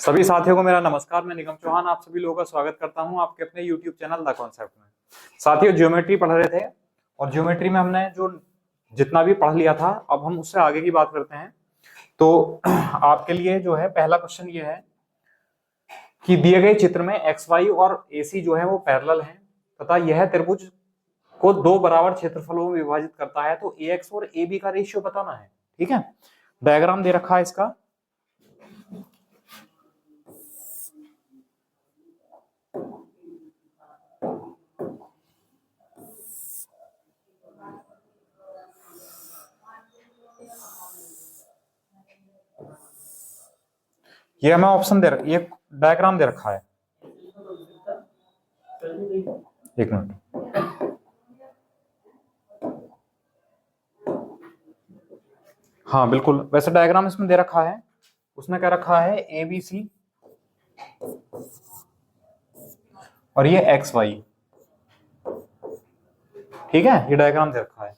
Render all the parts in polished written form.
सभी साथियों को मेरा नमस्कार। मैं निगम चौहान आप सभी लोगों का स्वागत करता हूं आपके अपने YouTube चैनल द कॉन्सेप्ट में। साथियों, ज्योमेट्री पढ़ रहे थे और ज्योमेट्री में हमने जो जितना भी पढ़ लिया था अब हम उससे आगे की बात करते हैं। तो आपके लिए जो है पहला क्वेश्चन ये है कि दिए गए चित्र में एक्स वाई और AC जो है वो पैरेलल हैं तथा यह त्रिभुज को दो बराबर क्षेत्रफलों में विभाजित करता है। तो AX और AB का रेशियो बताना है। ठीक है, डायग्राम दे रखा है इसका। ये हमें ऑप्शन ये डायग्राम दे रखा है। एक मिनट, हाँ बिल्कुल, वैसे डायग्राम इसमें दे रखा है। उसने क्या रखा है ABC और ये XY। ठीक है, ये डायग्राम दे रखा है।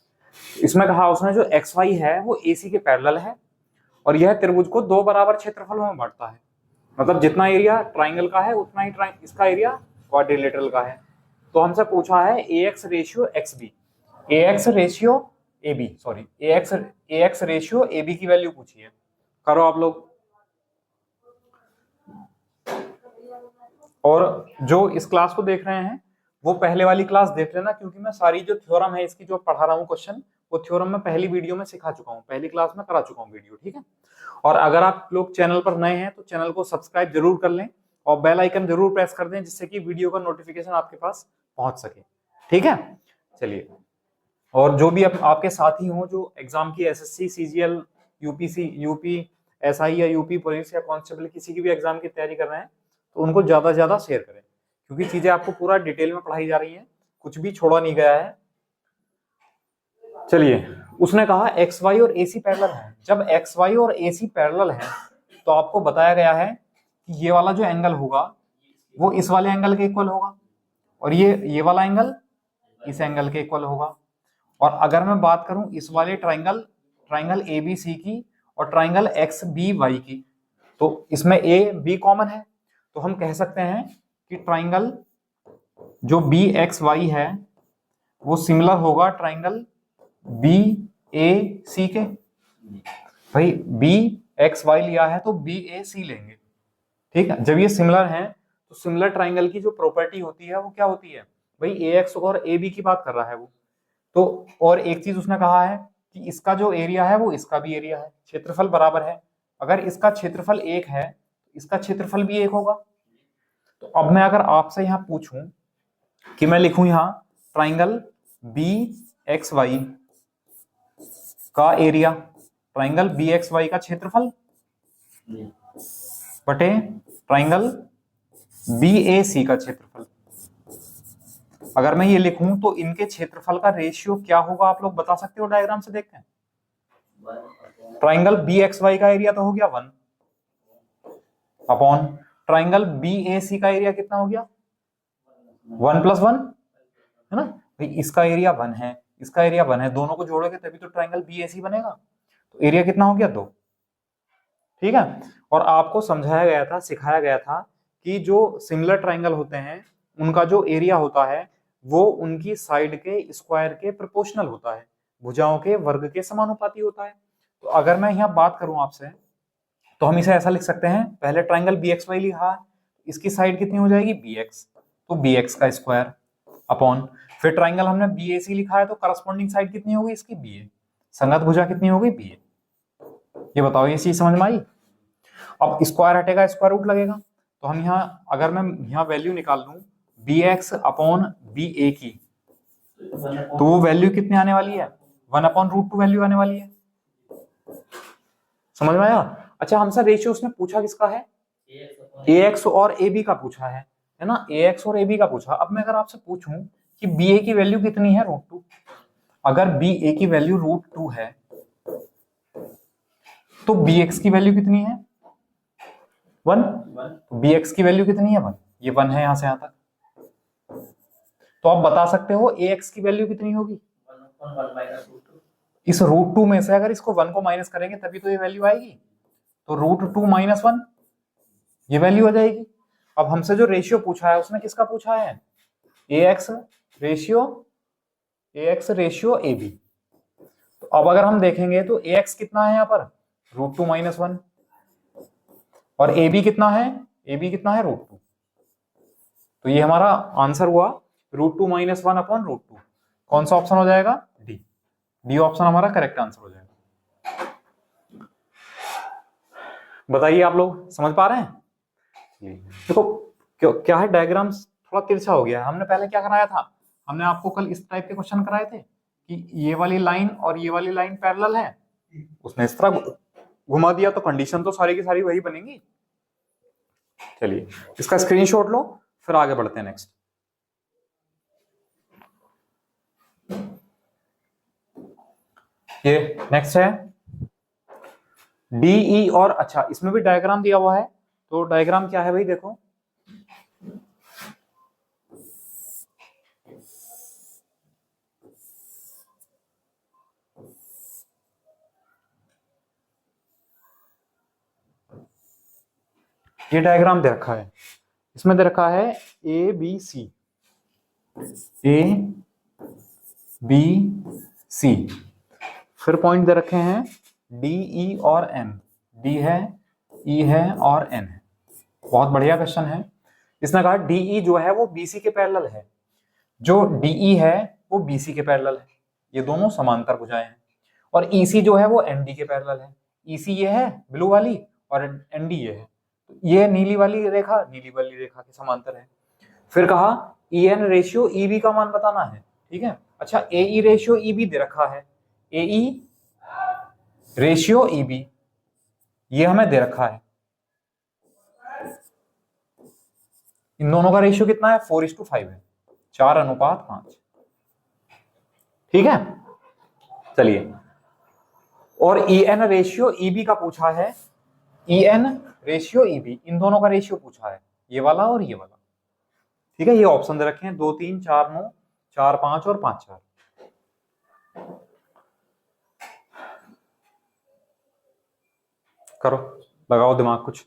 इसमें कहा उसने जो XY है वो AC के पैरेलल है और यह त्रिभुज को दो बराबर क्षेत्रफलों में बांटता है। मतलब जितना एरिया ट्राइंगल का है उतना ही इसका एरिया क्वाड्रिलेटरल का है। तो हमसे पूछा है AX ratio XB, AX ratio AB, sorry AX ratio AB की वैल्यू पूछी है। करो आप लोग। और जो इस क्लास को देख रहे हैं वो पहले वाली क्लास देख लेना, क्योंकि मैं सारी जो थ्योरम है इसकी जो पढ़ा रहा हूँ क्वेश्चन, वो थ्योरम में पहली वीडियो में सिखा चुका हूँ, पहली क्लास में करा चुका हूँ वीडियो। ठीक है, और अगर आप लोग चैनल पर नए हैं तो चैनल को सब्सक्राइब जरूर कर लें और बेल आइकन जरूर प्रेस कर दें, जिससे कि वीडियो का नोटिफिकेशन आपके पास पहुंच सके। ठीक है, चलिए। और जो भी आपके साथी हों जो एग्जाम की SSC CGL UPC UP SI या UP पुलिस या कांस्टेबल किसी की भी एग्जाम की तैयारी कर रहे हैं तो उनको ज्यादा से ज्यादा शेयर करें, क्योंकि चीजें आपको पूरा डिटेल में पढ़ाई जा रही है, कुछ भी छोड़ा नहीं गया है। चलिए, उसने कहा XY और AC पैरेलल है। जब XY और AC पैरेलल है तो आपको बताया गया है कि ये वाला जो एंगल होगा वो इस वाले एंगल के इक्वल होगा और ये वाला एंगल इस एंगल के इक्वल होगा। और अगर मैं बात करूं इस वाले ट्राइंगल ABC की और ट्राइंगल XBY की, तो इसमें AB कॉमन है, तो हम कह सकते हैं कि ट्राइंगल जो BXY है वो सिमिलर होगा ट्राइंगल BAC के। भाई BXY लिया है तो BAC लेंगे। ठीक है, जब ये सिमिलर है तो सिमिलर ट्राइंगल की जो प्रॉपर्टी होती है वो क्या होती है भाई, AX और AB की बात कर रहा है वो। तो और एक चीज उसने कहा है कि इसका जो एरिया है वो इसका भी एरिया है, क्षेत्रफल बराबर है। अगर इसका क्षेत्रफल 1 है तो इसका क्षेत्रफल भी 1 होगा। तो अब मैं अगर आपसे यहां पूछूं कि मैं लिखूं यहां ट्राइंगल BXY का एरिया, ट्राइंगल BXY का क्षेत्रफल बटे ट्राइंगल BAC का क्षेत्रफल, अगर मैं ये लिखूं तो इनके क्षेत्रफल का रेशियो क्या होगा आप लोग बता सकते हो डायग्राम से देख के? ट्राइंगल BXY का एरिया तो हो गया 1 अपॉन ट्राइंगल BAC का एरिया कितना हो गया 1 + 1, है ना भाई। इसका एरिया 1 है, इसका एरिया 1 है, दोनों को जोड़ोगे तभी तो ट्राइंगल BAC बनेगा। तो एरिया कितना हो गया 2। ठीक है, और आपको समझाया गया था, सिखाया गया था कि जो सिमिलर ट्राइंगल होते हैं उनका जो एरिया होता है वो उनकी साइड के स्क्वायर के प्रोपोर्शनल होता है, भुजाओं के वर्ग के समानुपाती होता है। तो अगर मैं यहाँ बात करूं आपसे तो हम इसे ऐसा लिख सकते हैं, पहले ट्राइंगल BXY लिखा, इसकी साइड कितनी हो जाएगी BX, तो BX का स्क्वायर अपॉन फिर ट्राइंगल हमने BAC लिखा है तो करस्पॉन्डिंग साइड कितनी होगी इसकी BA, संगत भुजा कितनी होगी BA। ये बताओ ये चीज समझ में आई? अब स्क्वायर हटेगा स्क्वायर रूट लगेगा, तो हम यहाँ अगर मैं यहाँ वैल्यू निकाल लूं BX अपॉन BA की, तो वो वैल्यू कितनी आने वाली है 1/√2 वैल्यू आने वाली है। समझ में आया? अच्छा, हमसे रेशियो उसने पूछा किसका है, AX और AB का पूछा है ना, AX और AB का पूछा। अब मैं अगर आपसे पूछूं कि BA की वैल्यू कितनी है √2, अगर BA की वैल्यू √2 है तो BX की वैल्यू कितनी है 1, BX की वैल्यू कितनी है 1, ये 1 है यहां से यहां तक। तो आप बता सकते हो AX की वैल्यू कितनी होगी, इस √2 में से अगर इसको 1 को माइनस करेंगे तभी तो ये वैल्यू आएगी, तो √2 - 1 ये वैल्यू आ जाएगी। अब हमसे जो रेशियो पूछा है उसने किसका पूछा है, AX रेशियो AB। तो अब अगर हम देखेंगे तो AX कितना है यहाँ पर, √2 - 1, और AB कितना है, √2। तो ये हमारा आंसर हुआ √2 - 1 अपॉन √2। कौन सा ऑप्शन हो जाएगा, डी ऑप्शन हमारा करेक्ट आंसर हो जाएगा। बताइए आप लोग समझ पा रहे हैं। देखो क्या है, डायग्राम्स थोड़ा तिरछा हो गया है। हमने पहले क्या कराया था, हमने आपको कल इस टाइप के क्वेश्चन कराए थे कि ये वाली लाइन और ये वाली लाइन पैरेलल है, उसने इस तरह घुमा दिया तो कंडीशन तो सारी की सारी वही बनेंगी। चलिए इसका स्क्रीनशॉट लो, फिर आगे बढ़ते हैं नेक्स्ट। ये नेक्स्ट है DE, और अच्छा इसमें भी डायग्राम दिया हुआ है। तो डायग्राम क्या है भाई, देखो ये डायग्राम दे रखा है, इसमें दे रखा है ABC, फिर पॉइंट दे रखे हैं DE और N, D है, E है और N है। बहुत बढ़िया क्वेश्चन है। इसने कहा DE जो है वो BC के पैरेलल है, जो DE है वो BC के पैरेलल है, ये दोनों समांतर भुजाएं हैं। और EC जो है वो ND के पैरेलल है, EC ये है ब्लू वाली और ND ये है, ये नीली वाली रेखा के समांतर है। फिर कहा EN रेशियो EB का मान बताना है, ठीक है। अच्छा AE रेशियो EB दे रखा है, AE रेशियो EB ये हमें दे रखा है। इन दोनों का रेशियो कितना है, 4:5 है, 4:5, ठीक है। चलिए, और EN रेशियो EB का पूछा है, EN रेशियो EB इन दोनों का रेशियो पूछा है, ये वाला और ये वाला, ठीक है। ये ऑप्शन दे रखे हैं 2, 3, 4, 9, 4, 5 और 5, 4। करो, लगाओ दिमाग कुछ।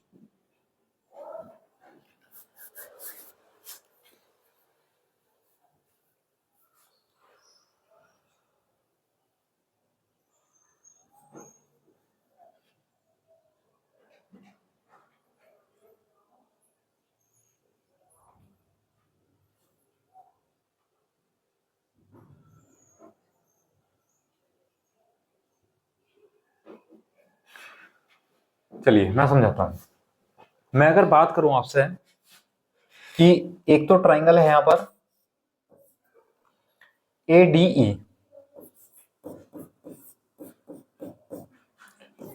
चलिए मैं समझाता हूं। मैं अगर बात करूं आपसे कि एक तो ट्राइंगल है यहां पर ADE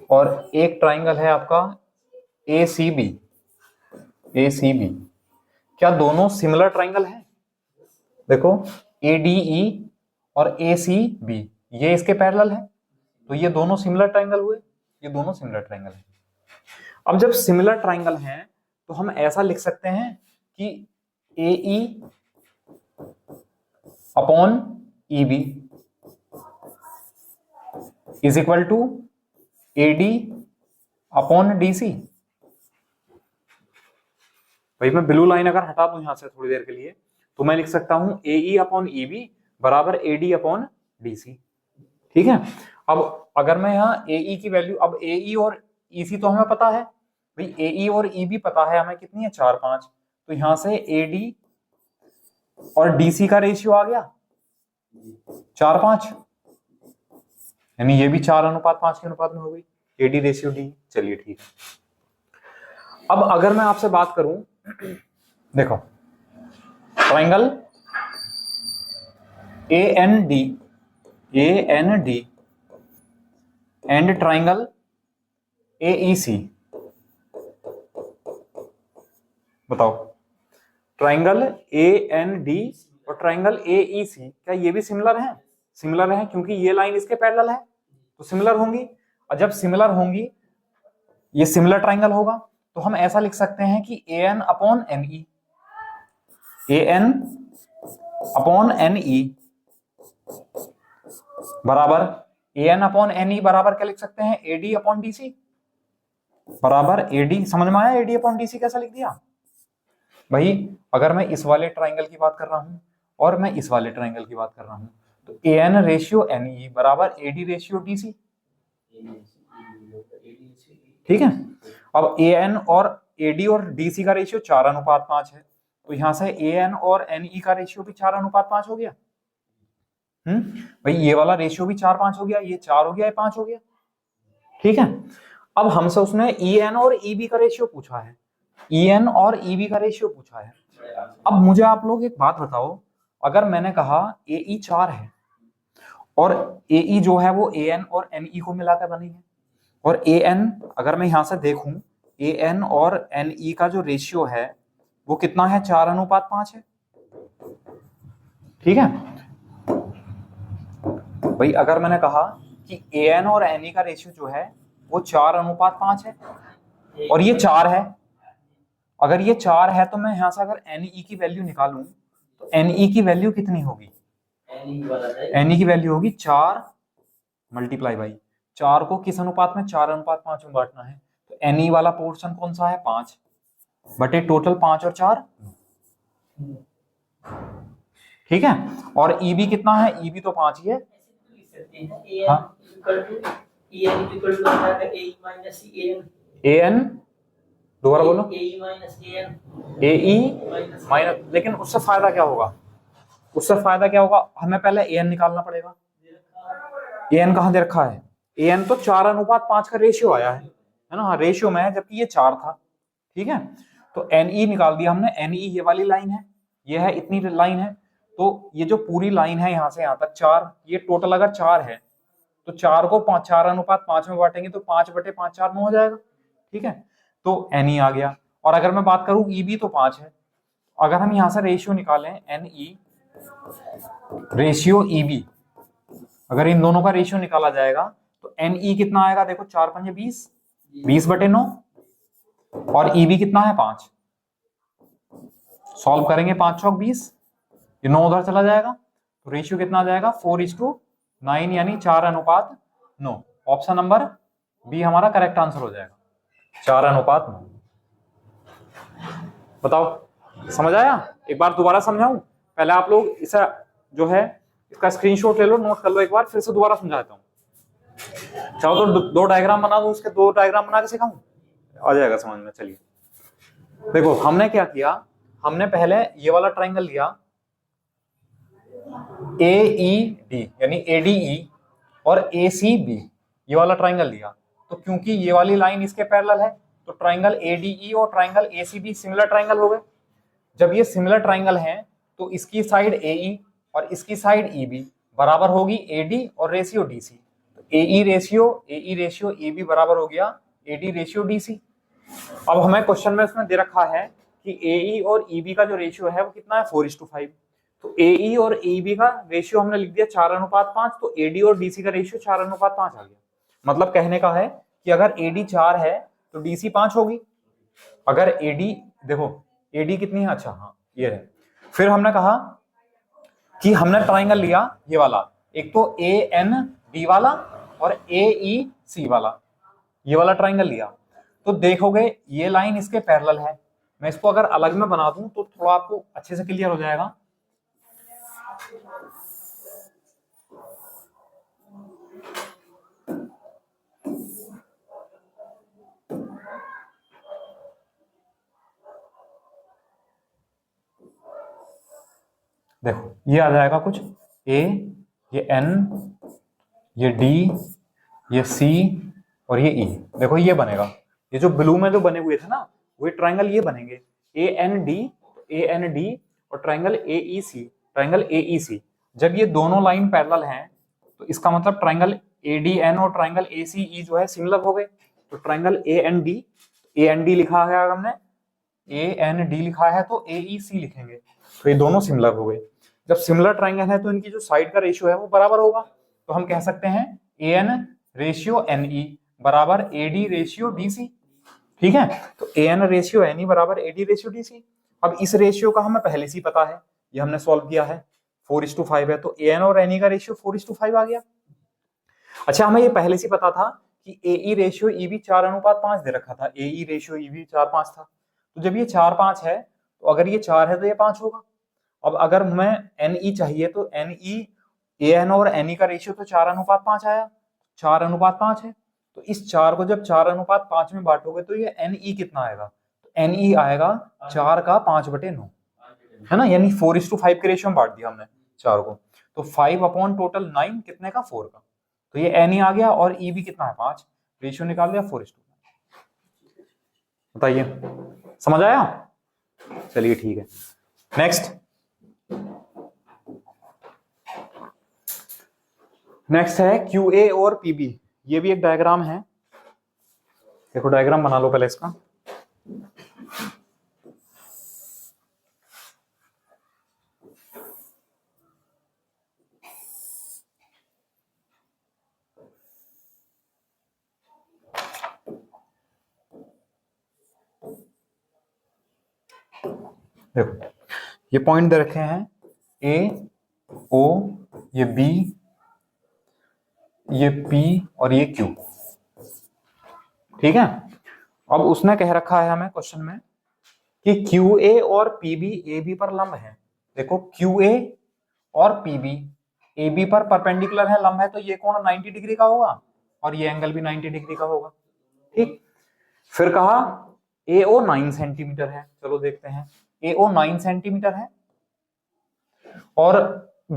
और एक ट्राइंगल है आपका ACB, क्या दोनों सिमिलर ट्राइंगल हैं? देखो ADE और ACB ये इसके पैरेलल है, तो ये दोनों सिमिलर ट्राइंगल हुए, ये दोनों सिमिलर ट्राइंगल हैं। अब जब सिमिलर ट्राइंगल हैं तो हम ऐसा लिख सकते हैं कि AE upon EB is equal to AD upon DC। भाई मैं ब्लू लाइन अगर हटा दूं यहां से थोड़ी देर के लिए, तो मैं लिख सकता हूं AE अपॉन EB बराबर AD अपॉन DC, ठीक है। अब अगर मैं यहाँ AE की वैल्यू, अब AE और EC तो हमें पता है भाई, AE और EB पता है हमें कितनी है, 4, 5, तो यहां से AD और DC का रेशियो आ गया 4, 5, यानी ये भी 4:5 के अनुपात में हो गई, AD रेशियो D। चलिए ठीक है। अब अगर मैं आपसे बात करूं, देखो triangle AND and triangle AEC, बताओ ट्राइंगल AND और ट्राइंगल AEC क्या ये भी सिमिलर हैं? सिमिलर हैं क्योंकि ये लाइन इसके पैरेलल है, तो सिमिलर होंगी। और जब सिमिलर होंगी, ये सिमिलर ट्राइंगल होगा, तो हम ऐसा लिख सकते हैं कि AN upon NE, AN upon NE बराबर AN अपॉन NE बराबर क्या लिख सकते हैं, AD अपॉन DC। बराबर AD, समझ में आया? AD अपॉन DC कैसा लिख दिया भाई? अगर मैं इस वाले ट्राइंगल की बात कर रहा हूं और मैं इस वाले ट्राइंगल की बात कर रहा हूं, तो AN रेशियो NE बराबर AD रेशियो DC, ठीक है। अब AN और AD और DC का रेशियो 4:5 है, तो यहां से AN और NE का रेशियो भी 4:5 हो गया। भाई ये वाला रेशियो भी 4:5 हो गया, ये 4 हो गया, ये 5 हो गया, ठीक है। अब हमसे उसने EN और EB का रेशियो पूछा है, EN और EB का रेशियो पूछा है। अब मुझे आप लोग एक बात बताओ, अगर मैंने कहा AE 4 है और AE जो है वो AN और NE को मिलाकर बनी है, और AN अगर मैं यहां से देखूं, AN और NE का जो रेशियो है वो कितना है? 4:5 है, ठीक है भाई। अगर मैंने कहा कि AN और NE का रेशियो जो है वो 4:5 है और ये 4 है, अगर ये 4 है तो मैं यहां से अगर NE की वैल्यू निकालूं तो NE की वैल्यू कितनी होगी? NE की वैल्यू होगी 4 मल्टीप्लाई बाई 4 को किस अनुपात में? 4:5 में बांटना है, तो NE वाला पोर्शन कौन सा है? 5 बटे टोटल 5 और 4, ठीक है। और EB कितना है? EB तो 5 ही है। हाँ? AN दोबारा बोलो। AE माइनस, लेकिन उससे फायदा क्या होगा? उससे फायदा क्या होगा? हमें पहले AN निकालना पड़ेगा। AN कहां दे रखा है? AN तो 4:5 का रेशियो आया है ना? हाँ, रेशियो में है, जबकि ये 4 था, ठीक है। तो NE निकाल दिया हमने। NE ये वाली लाइन है, ये है इतनी लाइन है, तो ये जो पूरी लाइन है यहां से यहां तक 4, ये टोटल अगर 4 है तो 4 को 4:5 में बांटेंगे तो 5 बटे 5 4 9 हो जाएगा, ठीक है। तो NE आ गया। और अगर मैं बात करूं EB तो 5 है, अगर हम यहां से रेशियो निकालें NE रेशियो EB, अगर इन दोनों का रेशियो निकाला जाएगा तो NE कितना आएगा? देखो 4 पंजे 20, 20 बटे 9, और EB कितना है? 5। सॉल्व करेंगे, 5 चौक 20, ये 9 उधर चला जाएगा, तो रेशियो कितना आ जाएगा? 4:9, यानी 4:9। ऑप्शन नंबर बी हमारा करेक्ट आंसर हो जाएगा, 4:9। बताओ समझ आया? एक बार दोबारा समझाऊं? पहले आप लोग इसे जो है इसका स्क्रीनशॉट ले लो, नोट कर लो, एक बार फिर से दोबारा समझाता हूँ। चाहो तो दो डायग्राम बना दूं, उसके 2 डायग्राम बना के सिखाऊं, आ जाएगा समझ में। चलिए देखो, हमने क्या किया, हमने पहले ये वाला ट्राइंगल लिया AED यानी ADE और ACB, ये वाला ट्राइंगल लिया। तो क्योंकि ये वाली लाइन इसके पैरेलल है तो ट्राइंगल ADE और ट्राइंगल ACB सिमिलर ट्राइंगल हो गए। जब ये सिमिलर ट्राइंगल हैं तो इसकी साइड AE और इसकी साइड EB बराबर होगी AD और रेशियो DC। तो AE रेशियो AB बराबर हो गया AD रेशियो DC। अब हमें क्वेश्चन में उसमें दे रखा है कि AE और EB का जो रेशियो है वो कितना है? 4:5। तो AE और EB का रेशियो हमने लिख दिया 4:5, तो AD और DC का रेशियो 4:5 आ गया। मतलब कहने का है कि अगर AD 4 है तो DC 5 होगी। अगर AD देखो, AD कितनी है? अच्छा हाँ ये है। फिर हमने कहा कि हमने ट्राइंगल लिया ये वाला, एक तो AND वाला और AEC वाला, ये वाला ट्राइंगल लिया। तो देखोगे ये लाइन इसके पैरेलल है। मैं इसको अगर अलग में बना दूं तो थोड़ा आपको अच्छे से क्लियर हो जाएगा। देखो ये आ जाएगा कुछ A, ये N, ये D, ये C और ये E। देखो ये बनेगा, ये जो ब्लू में जो बने हुए थे ना वही ट्राइंगल ये बनेंगे AND और ट्राइंगल AEC। जब ये दोनों लाइन पैरेलल हैं तो इसका मतलब ट्राइंगल ADN और ट्राइंगल ACE जो है सिमिलर हो गए। तो ट्राइंगल AND लिखा है, अगर हमने AND लिखा है तो AEC लिखेंगे, तो ये दोनों सिमिलर हो गए। जब सिमिलर ट्राइंगल है तो इनकी जो साइड का रेशियो है वो बराबर होगा। तो हम कह सकते हैं AN रेशियो NE बराबर AD रेशियो DC, ठीक है। तो AN रेशियो NE बराबर AD रेशियो DC। अब इस रेशियो का हमें पहले से ही पता है, ये हमने सॉल्व किया है, 4:5 है, तो AN और NE का रेशियो 4:5 आ गया। अच्छा हमें ये पहले से पता था कि AE रेशियो EB 4:5 दे रखा था, AE रेशियो EB 4:5 था। तो जब ये 4:5 है तो अगर ये 4 है तो ये 5 होगा। अब अगर हमें NE चाहिए तो NE AN और NE का रेशियो तो 4:5 आया, 4:5 है। तो इस 4 को जब 4:5 में बांटोगे तो ये NE कितना आएगा? तो NE आएगा 4 का 5/9, है ना, यानी 4:5 के रेशियो में बांट दिया हमने 4 को। तो 5 अपॉन टोटल 9 कितने का? 4 का। तो ये NE आ गया और EB कितना है? 5। रेशियो निकाल दिया 4:9। बताइए, समझ आया? चलिए ठीक है। नेक्स्ट है QA और PB। ये भी एक डायग्राम है, देखो डायग्राम बना लो पहले इसका। देखो ये पॉइंट दे रखे हैं A, O, ये B, ये P और ये Q, ठीक है। अब उसने कह रखा है हमें क्वेश्चन में कि QA और PB AB पर लंब है। देखो QA और PB AB पर परपेंडिकुलर है, लंब है, तो ये कोण 90 डिग्री का होगा और ये एंगल भी 90 डिग्री का होगा, ठीक। फिर कहा AO 9 सेंटीमीटर है, चलो देखते हैं। AO 9 सेंटीमीटर है और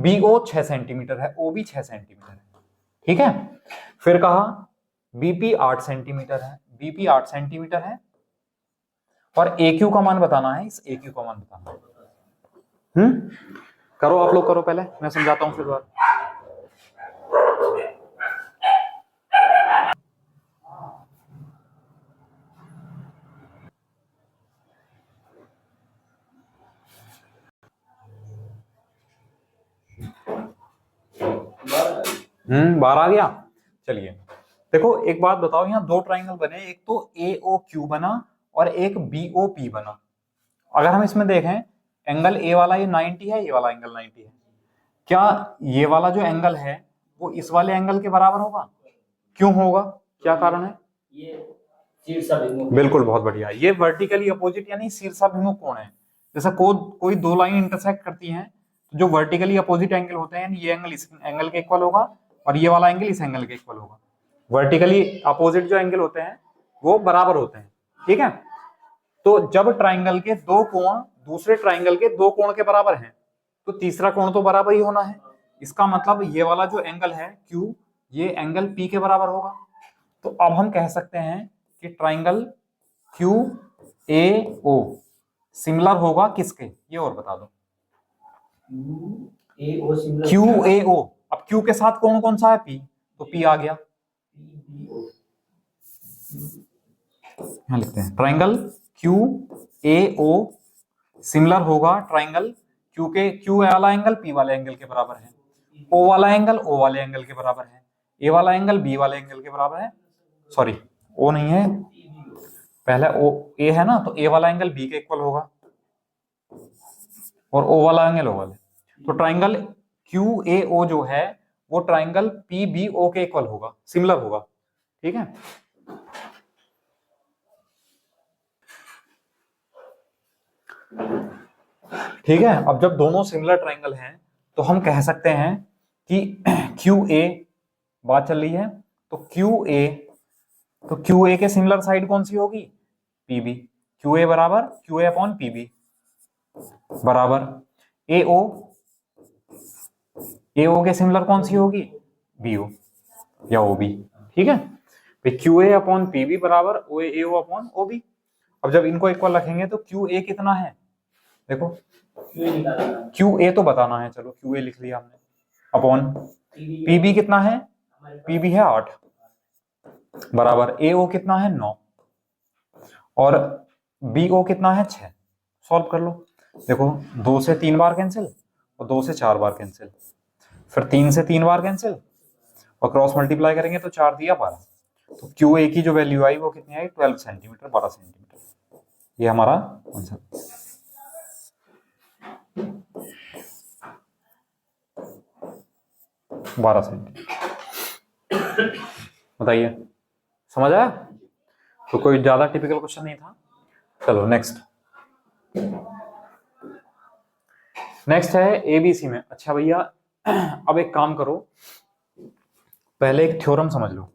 BO 6 सेंटीमीटर है, OB 6 सेंटीमीटर है, ठीक है। फिर कहा BP 8 सेंटीमीटर है, BP 8 सेंटीमीटर है और AQ का मान बताना है, इस AQ का मान बताना है। करो आप लोग, करो पहले, मैं समझाता हूं फिर बार। बार आ गया। चलिए देखो एक बात बताओ, यहाँ दो ट्राइंगल बने, एक तो AOQ बना और एक BOP बना। अगर हम इसमें देखें एंगल A वाला ये 90 है, ये वाला एंगल 90 है। क्या ये वाला जो एंगल है वो इस वाले एंगल के बराबर होगा? क्यों होगा, क्या कारण है? ये शीर्षाभिमुख। बिल्कुल, बहुत बढ़िया। ये वर्टिकली अपोजिट यानी शीर्षाभिमुख कोण है। जैसा कोई दो लाइन इंटरसेक्ट करती हैं तो जो वर्टिकली अपोजिट एंगल होते हैं, ये एंगल इस एंगल के इक्वल होगा और ये वाला एंगल इस एंगल के इक्वल होगा। वर्टिकली अपोजिट जो एंगल होते हैं वो बराबर होते हैं, ठीक है। तो जब ट्राइंगल के दो कोण दूसरे ट्राइंगल के दो कोण के बराबर हैं तो तीसरा कोण तो बराबर ही होना है। इसका मतलब ये वाला जो एंगल है Q, ये एंगल P के बराबर होगा। तो अब हम कह सकते हैं कि ट्राइंगल QAO सिमिलर होगा किसके, ये और बता दो। QAO, अब Q के साथ कौन कौन सा है? P, तो P आ गया। यहां लिखते हैं ट्राइंगल QAO सिमिलर होगा ट्राइंगल Q वाला एंगल P वाले एंगल के बराबर है, O वाला एंगल O वाले एंगल के बराबर है, A वाला एंगल B वाले एंगल के बराबर है। सॉरी, O नहीं है, पहले A है ना, तो A वाला एंगल B के इक्वल होगा और O वाला एंगल O वाले। तो ट्राइंगल QAO जो है वो ट्राइंगल PBO के इक्वल होगा, सिमिलर होगा, ठीक है। ठीक है, अब जब दोनों सिमिलर ट्राइंगल हैं तो हम कह सकते हैं कि QA बात चल रही है, तो QA के सिमिलर साइड कौन सी होगी? PB। QA बराबर QA अपॉन PB बराबर AO के सिमिलर कौन सी होगी? BO या OB, ठीक है। QA अपॉन PB बराबर AO अपॉन OB। अब जब इनको इक्वल रखेंगे तो QA कितना है? देखो QA तो बताना है, चलो QA लिख लिया हमने, अपॉन PB कितना है? PB है 8 बराबर AO कितना है? 9 और BO कितना है? 6। सॉल्व कर लो, देखो 2 से 3 बार कैंसिल और 2 से 4 बार कैंसिल, फिर 3 से 3 बार कैंसिल और क्रॉस मल्टीप्लाई करेंगे तो 4 दिया 12। तो QA की जो वैल्यू आई वो कितनी आई? 12 सेंटीमीटर, 12 सेंटीमीटर। ये हमारा आंसर। बताइए। समझ आया? तो कोई ज्यादा टिपिकल क्वेश्चन नहीं था। चलो नेक्स्ट। नेक्स्ट है एबीसी में। अच्छा भैया अब एक काम करो, पहले एक थ्योरम समझ लो।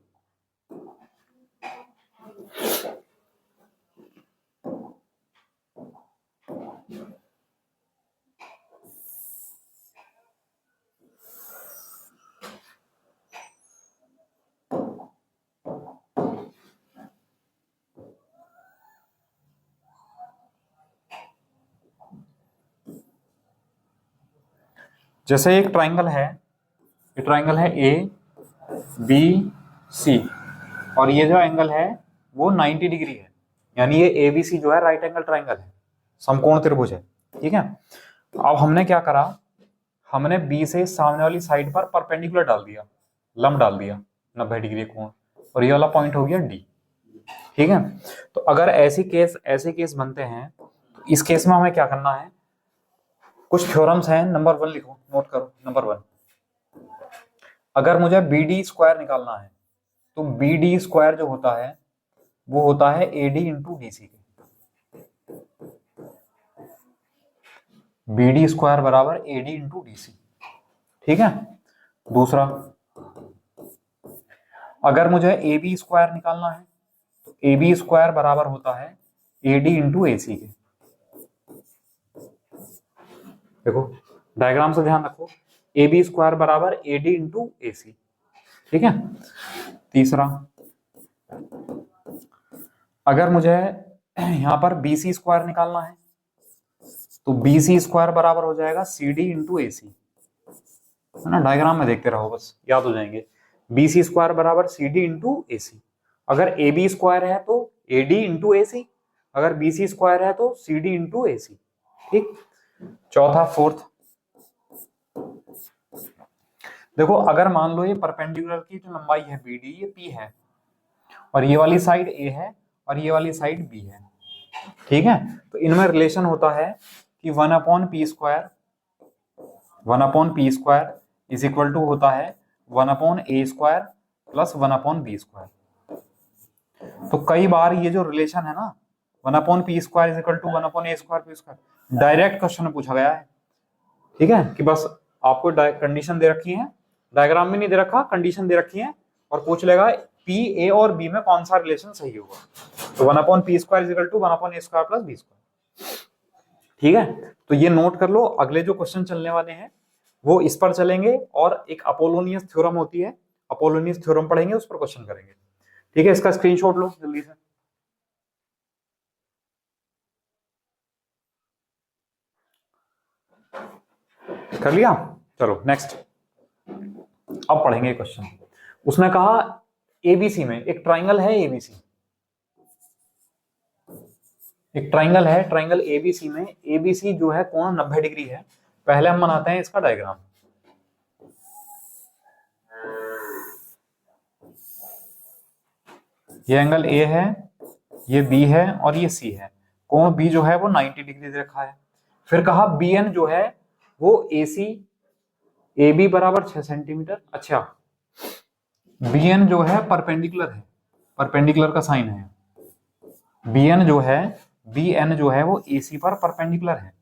जैसे एक ट्राइंगल है, ये ट्राइंगल है ए बी सी, और ये जो एंगल है वो 90 डिग्री है, यानी ये एबीसी जो है राइट एंगल ट्राइंगल है, समकोण त्रिभुज है। ठीक है, अब हमने क्या करा, हमने बी से सामने वाली साइड पर परपेंडिकुलर डाल दिया, लंब डाल दिया 90 डिग्री कोण, और ये वाला पॉइंट हो गया डी। ठीक है, तो अगर ऐसे केस बनते हैं तो इस केस में हमें क्या करना है, कुछ थ्योरम्स हैं। नंबर 1 लिखो, नोट करो। नंबर 1, अगर मुझे बी डी स्क्वायर निकालना है तो बी डी स्क्वायर जो होता है वो होता है A D into D C. B D square बराबर A D into D C. ठीक है, दूसरा, अगर मुझे ए बी स्क्वायर निकालना है तो ए बी स्क्वायर बराबर होता है ए डी इंटू ए सी के। देखो डायग्राम से ध्यान रखो, ए बी स्क्वायर बराबर ए डी इंटू ए सी। ठीक है, तीसरा, अगर मुझे यहां पर बी सी स्क्वायर निकालना है तो बी सी स्क्वायर बराबर हो जाएगा सी डी इंटू ए सी, है ना। डायग्राम में देखते रहो, बस याद हो जाएंगे। बी सी स्क्वायर बराबर सी डी इंटू ए सी। अगर ए बी स्क्वायर है तो ए डी इंटू ए सी, अगर बी सी स्क्वायर है तो सी डी इंटू ए सी। ठीक, चौथा, फोर्थ, देखो अगर मान लो ये परपेंडिकुलर की जो लंबाई है बी डी, ये पी है, और ये वाली साइड ए है और ये वाली साइड बी है। ठीक है, तो इनमें रिलेशन होता है कि 1/p² इज इक्वल टू होता है 1/a² प्लस 1/b²। तो कई बार ये जो रिलेशन है ना 1/p² is equal to 1/a², direct question में पूछा गया है। ठीक है, कि बस आपको कंडीशन दे रखी है, डायग्राम में नहीं दे रखा, कंडीशन दे रखी है, और पूछ लेगा पी ए और बी में कौन सा रिलेशन सही होगा, तो 1/p² is equal to 1/a² plus b²। ठीक है, तो ये नोट कर लो, अगले जो क्वेश्चन चलने वाले हैं वो इस पर चलेंगे, और एक अपोलोनियस थ्योरम होती है, अपोलोनियस थ्योरम पढ़ेंगे, उस पर क्वेश्चन करेंगे। ठीक है, इसका स्क्रीनशॉट लो जल्दी से। कर लिया? चलो नेक्स्ट, अब पढ़ेंगे क्वेश्चन। उसने कहा एबीसी में एक ट्राइंगल है, एबीसी एक ट्राइंगल है, ट्राइंगल एबीसी में एबीसी जो है कोण 90 डिग्री है। पहले हम बनाते हैं इसका डायग्राम। ये एंगल ए है, ये बी है और ये सी है। कोण बी जो है वो 90 डिग्री दे रखा है। फिर कहा बी एन जो है वो ए सी ए बी बराबर 6 सेंटीमीटर। अच्छा, बी एन जो है परपेंडिकुलर है, परपेंडिकुलर का साइन है। बी एन जो है वो ए सी पर परपेंडिकुलर है।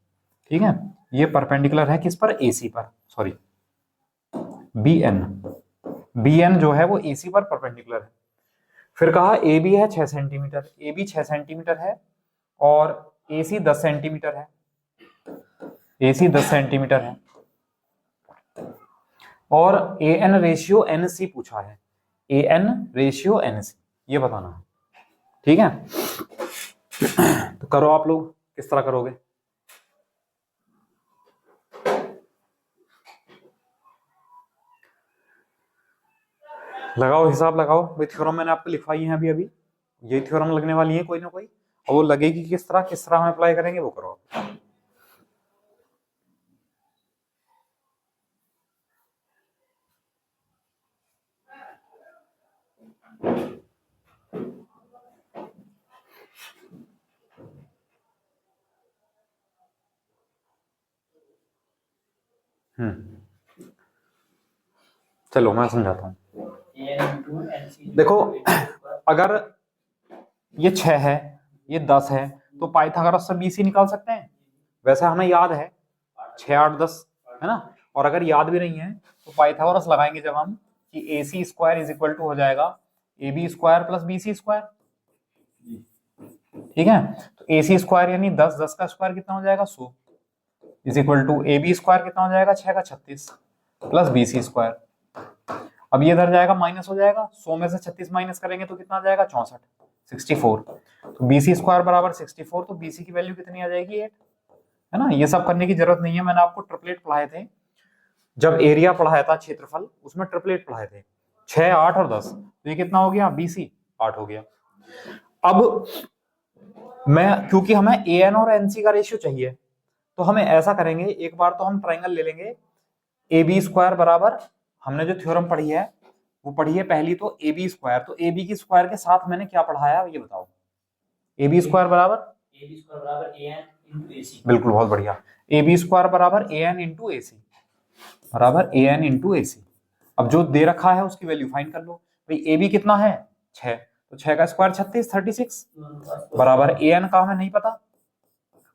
ठीक है, ये परपेंडिकुलर है किस पर, ए सी पर, सॉरी, बी एन जो है वो ए सी पर परपेंडिकुलर है। फिर कहा ए बी है 6 सेंटीमीटर, ए बी 6 सेंटीमीटर है, और ए सी 10 सेंटीमीटर है, ए सी 10 सेंटीमीटर है, और A N ratio N C पूछा है, A N ratio N C, ये बताना है। ठीक है, तो करो आप लोग, किस तरह करोगे? लगाओ, हिसाब लगाओ भाई। थ्योरम मैंने आपको लिखवाई है अभी अभी, ये थ्योरम लगने वाली है कोई ना कोई, और वो लगेगी किस तरह हम अप्लाई करेंगे वो करो। चलो मैं समझाता हूँ। देखो अगर ये 6 है, ये 10 है, तो पाइथागोरस से BC निकाल सकते हैं। वैसे हमें याद है 6 8 10 है ना, और अगर याद भी नहीं है तो पाइथागोरस लगाएंगे जब हम कि AC square is equal to हो जाएगा AB square plus BC square. ठीक है, तो AC स्क्वायर यानी 10, 10 का स्क्वायर कितना हो जाएगा 100 is equal to AB square कितना हो जाएगा 6 का 36 प्लस BC स्क्वायर। अब ये इधर जाएगा माइनस हो जाएगा, 100 में से 36 माइनस करेंगे तो कितना आ जाएगा 64 64। तो BC स्क्वायर बराबर 64, तो BC की वैल्यू कितनी आ जाएगी 8, है ना। ये सब करने की जरूरत नहीं है, मैंने आपको ट्रिपलेट पढ़ाए थे जब एरिया पढ़ाया था, क्षेत्रफल, उसमें ट्रिपलेट पढ़ाए थे 6 8 और 10। तो ये कितना हो गया BC 8 हो गया। अब मैं, क्योंकि हमें AN और NC का रेशियो चाहिए, तो हमें ऐसा करेंगे, एक बार तो हम ट्राइंगल ले लेंगे AB स्क्वायर बराबर, हमने जो थ्योरम पढ़ी है वो पढ़ी है पहली तो AB स्क्वायर, तो AB की स्क्वायर के साथ मैंने क्या पढ़ाया ये बताओ। AB स्क्वायर बराबर AN इंटू AC, बिल्कुल बहुत बढ़िया। AB स्क्वायर बराबर AN इंटू AC, बराबर AN इंटू AC। अब जो दे रखा है उसकी वैल्यू फाइंड कर लो भाई। AB कितना है 6, तो 6 का स्क्वायर 36 36 बराबर AN का हमें नहीं पता,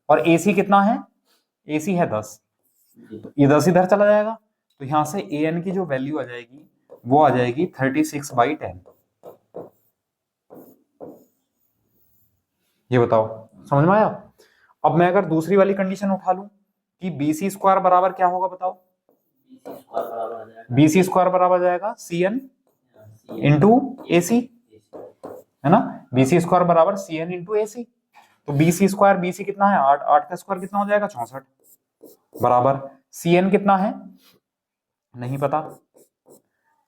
और AC कितना है, AC है 10, तो ये 10 इधर चला जाएगा, तो यहां से AN की जो वैल्यू आ जाएगी वो आ जाएगी 36/10। ये बताओ समझ में आया। अब मैं अगर दूसरी वाली कंडीशन उठा लूं कि BC स्क्वायर बराबर क्या होगा बताओ। BC स्क्वायर बराबर जाएगा CN इंटू AC, है ना। BC स्क्वायर बराबर CN इंटू AC, तो BC स्क्वायर, BC कितना है 8, 8 का स्क्वायर कितना हो जाएगा 64 बराबर CN कितना है नहीं पता,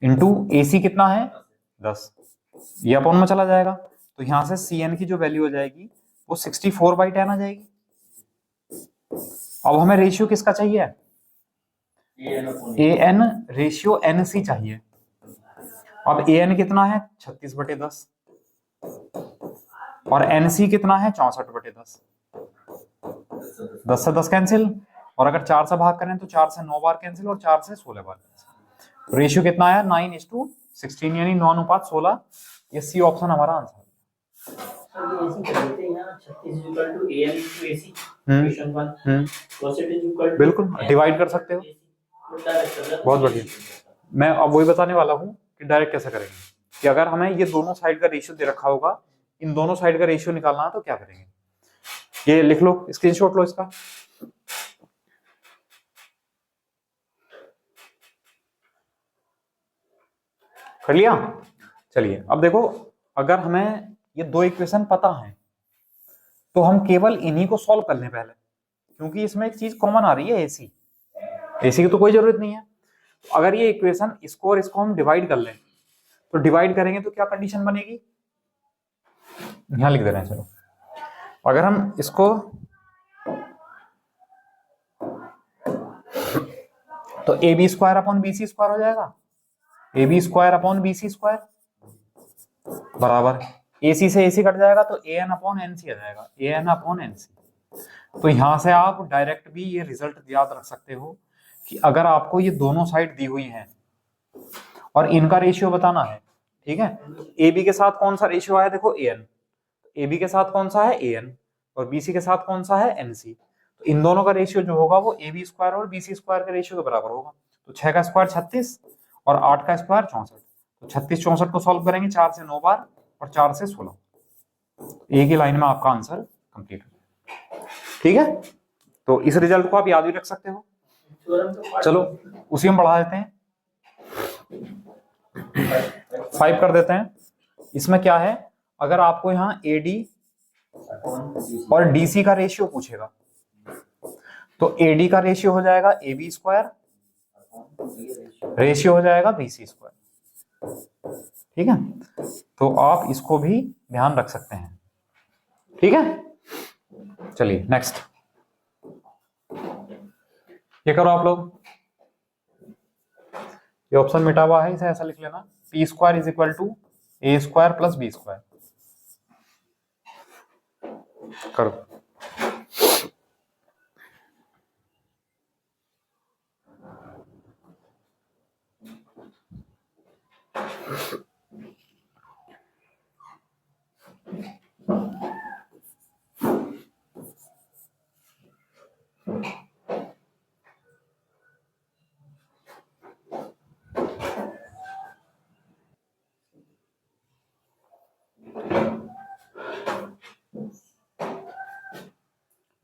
इंटू AC कितना है 10, ये अपॉन में चला जाएगा, तो यहां से CN की जो वैल्यू हो जाएगी वो 64/10 आ जाएगी। अब हमें रेशियो किसका चाहिए, AN रेशियो NC चाहिए। अब AN कितना है 36/10 और NC कितना है 64/10, 10 से 10 कैंसिल, और अगर 4 से भाग करें तो 4 से 9 बार कैंसिल और 4 से 16 बार कैंसिल। रेशियो कितना आया 9:16 यानी 9 अनुपात 16। ये सी ऑप्शन हमारा आंसर है। बिल्कुल डिवाइड कर सकते हो, बहुत बढ़िया। मैं अब वही बताने वाला हूँ कि डायरेक्ट कैसे करेंगे, कि अगर हमें ये दोनों साइड का रेशियो दे रखा होगा, इन दोनों साइड का रेशियो निकालना है तो क्या करेंगे, ये लिख लो, स्क्रीनशॉट लो इसका। कर लिया। चलिए अब देखो, अगर हमें ये दो इक्वेशन पता है तो हम केवल इन्हीं को सॉल्व कर लें पहले, क्योंकि इसमें एक चीज कॉमन आ रही है AC, AC की तो कोई जरूरत नहीं है। तो अगर ये इक्वेशन, इसको और इसको हम डिवाइड कर लें, तो डिवाइड करेंगे तो क्या कंडीशन बनेगी, यहां लिख दे रहे हैं चलो। अगर हम इसको, तो AB square upon BC square हो जाएगा, AB square upon BC square बराबर AC से AC कट जाएगा तो AN अपॉन NC आ जाएगा, AN अपॉन NC। तो यहां से आप डायरेक्ट भी ये रिजल्ट याद रख सकते हो कि अगर आपको ये दोनों साइड दी हुई हैं और इनका रेशियो बताना है, ठीक है, AB के साथ कौन सा रेशियो आया देखो AN, AB के साथ कौन सा है AN और BC के साथ कौन सा है NC, तो इन दोनों का रेशियो जो होगा वो AB स्क्वायर और BC स्क्वायर के रेशियो के बराबर होगा। तो 6 का स्क्वायर 36 और 8 का स्क्वायर 64, तो 36 64 को सॉल्व करेंगे 4 से 9 बार और 4 से 16, एक ही लाइन में आपका आंसर कंप्लीट हो। ठीक है, तो इस रिजल्ट को आप याद भी रख सकते हो। चलो उसी में बढ़ा देते हैं, 5 कर देते हैं। इसमें क्या है, अगर आपको यहाँ AD और DC का रेशियो पूछेगा तो AD का रेशियो हो जाएगा AB स्क्वायर, रेशियो हो जाएगा BC स्क्वायर। ठीक है, तो आप इसको भी ध्यान रख सकते हैं। ठीक है, चलिए नेक्स्ट, ये करो आप लोग, ये ऑप्शन मिटा हुआ है, इसे ऐसा लिख लेना, P square is equal to A square plus B square. करो,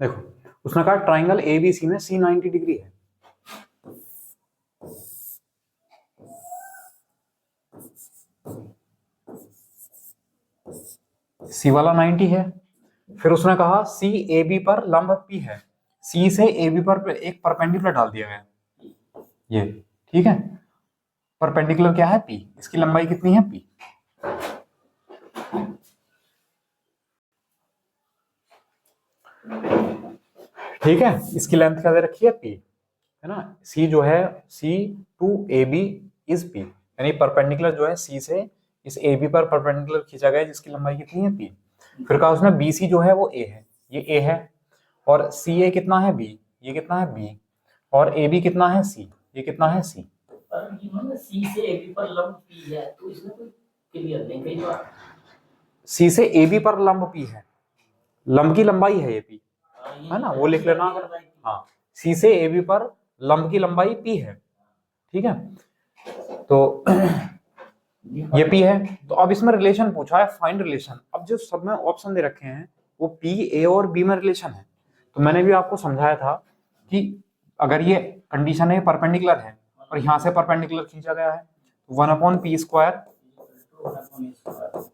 देखो उसने कहा ट्राइंगल एबीसी में सी 90 डिग्री है, सी वाला 90 है। फिर उसने कहा सी ए बी पर लंब पी है, सी से ए बी पर एक परपेंडिकुलर डाल दिया गया ये, ठीक है। परपेंडिकुलर क्या है पी, इसकी लंबाई कितनी है पी। ठीक है, इसकी लेंथ क्या दे रखी है पी, है ना। सी जो है C to A B is P, यानी परपेंडिकुलर जो है सी से इस ए बी पर परपेंडिकुलर खींचा गया जिसकी लंबाई कितनी है पी। फिर कहा उसने बी सी जो है वो ए है, ये ए है, और सी ए कितना है बी, ये कितना है बी, और ए बी कितना है सी, ये कितना है सी। सी से ए बी पर लंब पी है तो इसमें कोई क्लियर नहीं, कई बार सी से ए बी पर लंब पी है, लंब की लंबाई है ये पी, है ना, वो लिख लेना अगर। हाँ, सी से ए बी पर लंब की लंबाई पी है, ठीक है। तो ये पी है। तो अब इसमें रिलेशन पूछा है, फाइंड रिलेशन। अब जो सब में ऑप्शन दे रखे हैं वो पी ए और बी में रिलेशन है। तो मैंने भी आपको समझाया था कि अगर ये कंडीशन है परपेंडिकुलर है और यहाँ से परपेंडिकुलर खींचा गया है, 1/p²,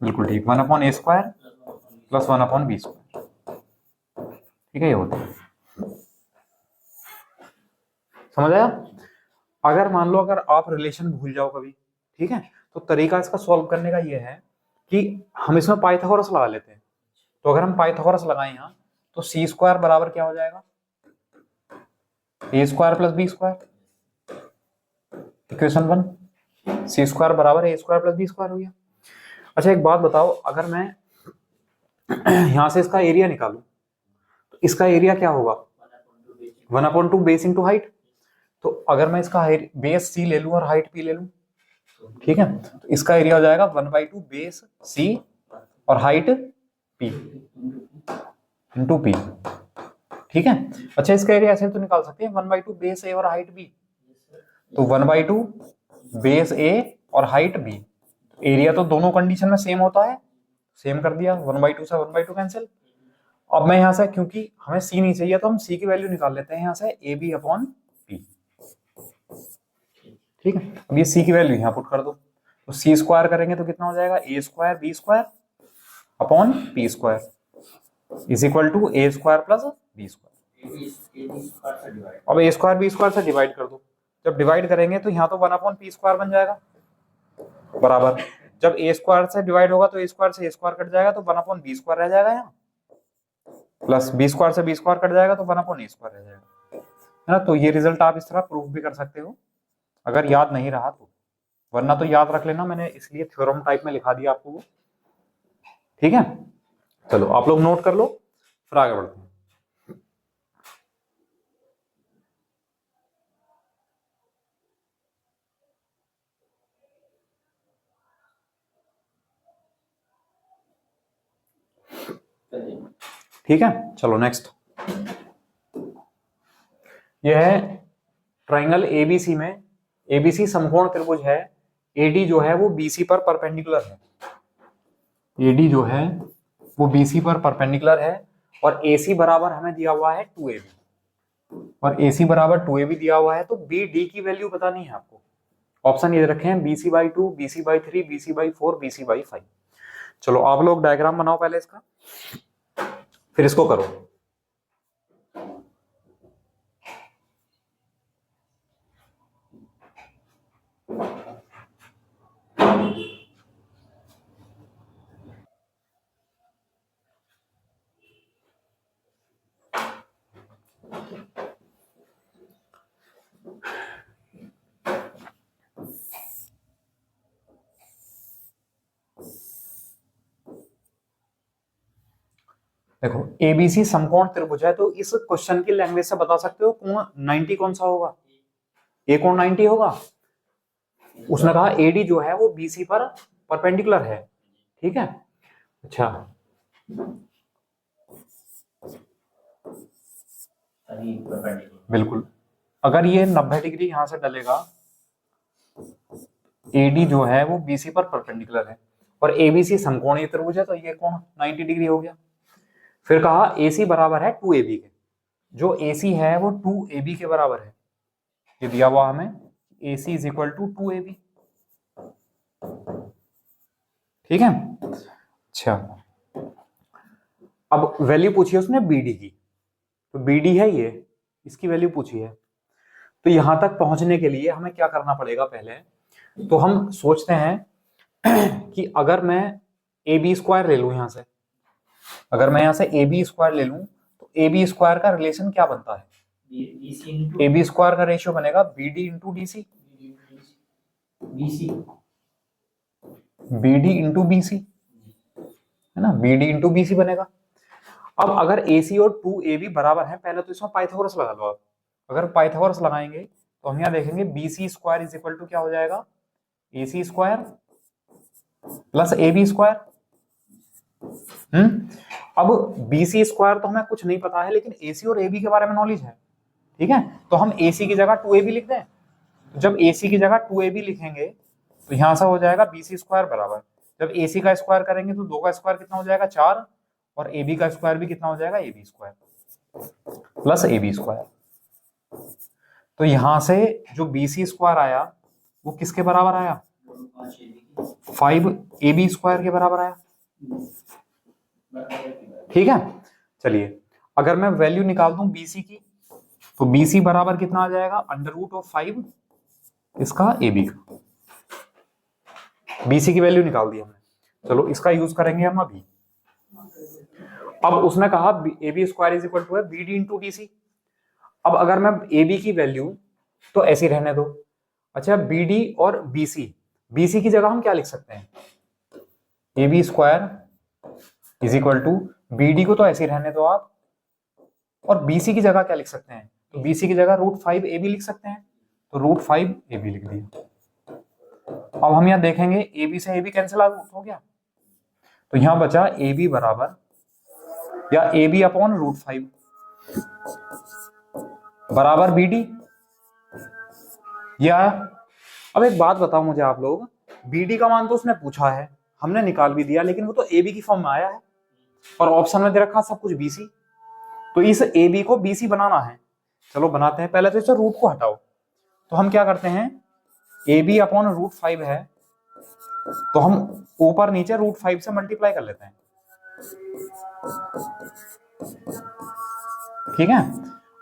बिल्कुल ठीक, 1/a² + 1/b², ठीक है, ये होता है। समझ आया। अगर मान लो अगर आप रिलेशन भूल जाओ कभी, ठीक है, तो तरीका इसका सॉल्व करने का ये है कि हम इसमें पाइथागोरस लगा लेते हैं। तो अगर हम पाइथागोरस लगाएं यहाँ तो c² बराबर क्या हो जाएगा, a² + b², इक्वेशन 1, c² बराबर a² + b² हो गया। अच्छा एक बात बताओ, अगर मैं यहां से इसका एरिया निकालूं तो इसका एरिया क्या होगा, 1/2 बेस इंटू हाइट। तो अगर मैं इसका बेस सी ले लूं और हाइट पी ले लूं, ठीक है, तो इसका एरिया हो जाएगा 1/2 बेस सी और हाइट पी इंटू पी, ठीक है। अच्छा इसका एरिया ऐसे तो निकाल सकते हैं 1/2 बेस ए और हाइट बी, तो 1/2 बेस ए और हाइट बी, एरिया तो दोनों कंडीशन में सेम होता है, सेम कर दिया, 1/2 से 1/2 कैंसिल। अब मैं यहां से, क्योंकि हमें सी नहीं चाहिए तो हम सी की वैल्यू निकाल लेते हैं यहां से, ए बी अपॉन पी, ठीक है। अब ये सी की वैल्यू यहां पुट कर दो, तो c² करेंगे तो कितना हो जाएगा, a² b² upon p² is equal to a² + b²। अब a² b² से डिवाइड कर दो, जब डिवाइड करेंगे तो यहाँ तो 1/p² बन जाएगा बराबर, जब a² से डिवाइड होगा तो a² से a² कट जाएगा तो 1/b² रह जाएगा यहाँ, प्लस b² से b² कट जाएगा तो 1/a² रह जाएगा, है ना। तो ये रिजल्ट आप इस तरह प्रूफ भी कर सकते हो अगर याद नहीं रहा तो, वरना तो याद रख लेना, मैंने इसलिए थ्योरम टाइप में लिखा दिया आपको वो, ठीक है। चलो आप लोग नोट कर लो, फिर आगे बढ़ते हैं। ठीक है, चलो नेक्स्ट। यह है ट्राइंगल एबीसी में, एबीसी समकोण त्रिभुज है, एडी जो है वो बीसी पर परपेंडिकुलर है, एडी जो है वो बीसी पर परपेंडिकुलर है, और एसी बराबर हमें दिया हुआ है 2ab, और एसी बराबर 2ab दिया हुआ है, तो बी डी की वैल्यू बतानी है आपको। ऑप्शन ये रखे हैं BC/2, BC/3, BC/4, BC/5। चलो आप लोग डायग्राम बनाओ पहले इसका, फिर इसको करो। देखो एबीसी समकोण त्रिभुज है, तो इस क्वेश्चन की लैंग्वेज से बता सकते हो कोण 90 कौन सा होगा, ए कोण 90 होगा। उसने कहा एडी जो है वो बीसी पर परपेंडिकुलर है, ठीक है। अच्छा बिल्कुल, अगर ये 90 डिग्री यहां से डलेगा, एडी जो है वो बीसी पर परपेंडिकुलर है, और एबीसी समकोणीय त्रिभुज है, तो ये कोण 90 डिग्री हो गया। फिर कहा एसी बराबर है 2ab के, जो AC है वो 2AB के बराबर है। ये दिया हुआ हमें AC is equal to 2AB। ठीक है, अच्छा अब वैल्यू पूछी है उसने BD की, तो BD है ये, इसकी वैल्यू पूछी है। तो यहां तक पहुंचने के लिए हमें क्या करना पड़ेगा, पहले तो हम सोचते हैं कि अगर मैं AB स्क्वायर ले लूं यहां से, अगर मैं यहां से AB स्क्वायर ले लूं तो AB स्क्वायर का रिलेशन क्या बनता है, AB स्क्वायर का रेशियो बनेगा BD into DC, BD into BC है ना, BD इंटू BC बनेगा। अब अगर AC और 2AB बराबर है, पहले तो इसमें पाइथागोरस लगा लो आप। अगर पाइथागोरस लगाएंगे तो हम यहाँ देखेंगे BC square is equal to क्या हो जाएगा, AC square plus AB square. अब BC स्क्वायर तो हमें कुछ नहीं पता है, लेकिन AC और AB के बारे में नॉलेज है। ठीक है, तो हम AC की जगह 2AB लिख दें। तो जब AC की जगह 2AB लिखेंगे तो यहां से हो जाएगा BC स्क्वायर बराबर, जब AC का स्क्वायर करेंगे तो 2 का स्क्वायर कितना हो जाएगा 4, और AB का स्क्वायर भी कितना हो जाएगा AB square plus AB square. तो यहां से जो BC स्क्वायर आया वो किसके बराबर आया, 5AB स्क्वायर के बराबर आया। ठीक है, चलिए अगर मैं वैल्यू निकाल दूं BC की, तो BC बराबर कितना आ जाएगा, अंडर रूट ऑफ 5 इसका AB का। BC की वैल्यू निकाल दी हमने, चलो इसका यूज करेंगे हम अभी। अब उसने कहा AB square is equal to है BD इंटू DC। अब अगर मैं AB की वैल्यू तो ऐसी रहने दो, अच्छा BD और BC की जगह हम क्या लिख सकते हैं, AB square is equal to BD को तो ऐसे रहने दो आप, और BC की जगह क्या लिख सकते हैं, तो BC की जगह √5AB लिख सकते हैं, तो √5AB लिख दिया। अब हम यहाँ देखेंगे AB से AB कैंसिल आउट हो गया, तो यहां बचा AB बराबर या AB अपॉन √5 बराबर BD, या अब एक बात बताओ मुझे आप लोग, BD का मान तो उसने पूछा है, हमने निकाल भी दिया, लेकिन वो तो AB की फॉर्म में आया है और ऑप्शन में दे रखा सब कुछ BC, तो इस AB को BC बनाना है। चलो बनाते हैं, पहले तो इसे रूट को हटाओ, तो हम क्या करते हैं, AB अपॉन √5 है तो हम ऊपर नीचे √5 से मल्टीप्लाई कर लेते हैं। ठीक है,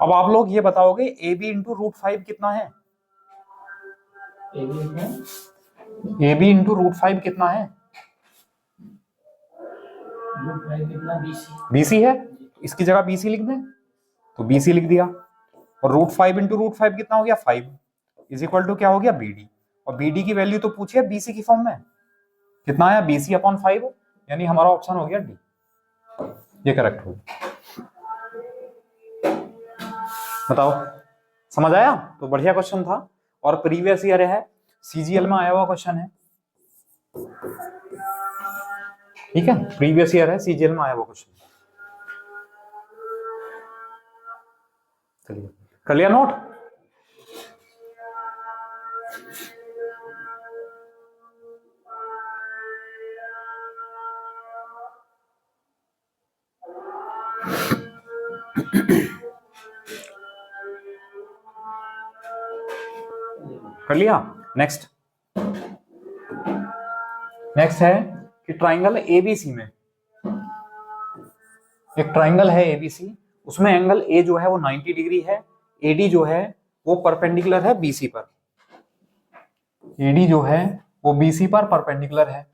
अब आप लोग ये बताओगे AB इंटू √5 कितना है, AB इंटू √5 कितना है, BC है, इसकी जगह BC लिख दें, तो BC लिख दिया, और √5 इंटू √5 कितना हो गया 5 इज इक्वल टू क्या हो गया BD, और BD की वैल्यू तो पूछी है BC की फॉर्म में, कितना आया BC अपॉन 5, यानी हमारा ऑप्शन हो गया D, ये करेक्ट हो। बताओ समझ आया, तो बढ़िया क्वेश्चन था और प्रीवियस ईयर है, CGL में आया हुआ क्वेश्चन है। ठीक है, प्रीवियस ईयर है, CGL में आया हुआ क्वेश्चन। चलिए कर लिया नोट, कर लिया। नेक्स्ट है कि ट्राइंगल ABC में, एक ट्राइंगल है ABC, उसमें एंगल A जो है वो 90 डिग्री है, AD जो है वो परपेंडिकुलर है BC पर, AD जो है वो BC पर परपेंडिकुलर है,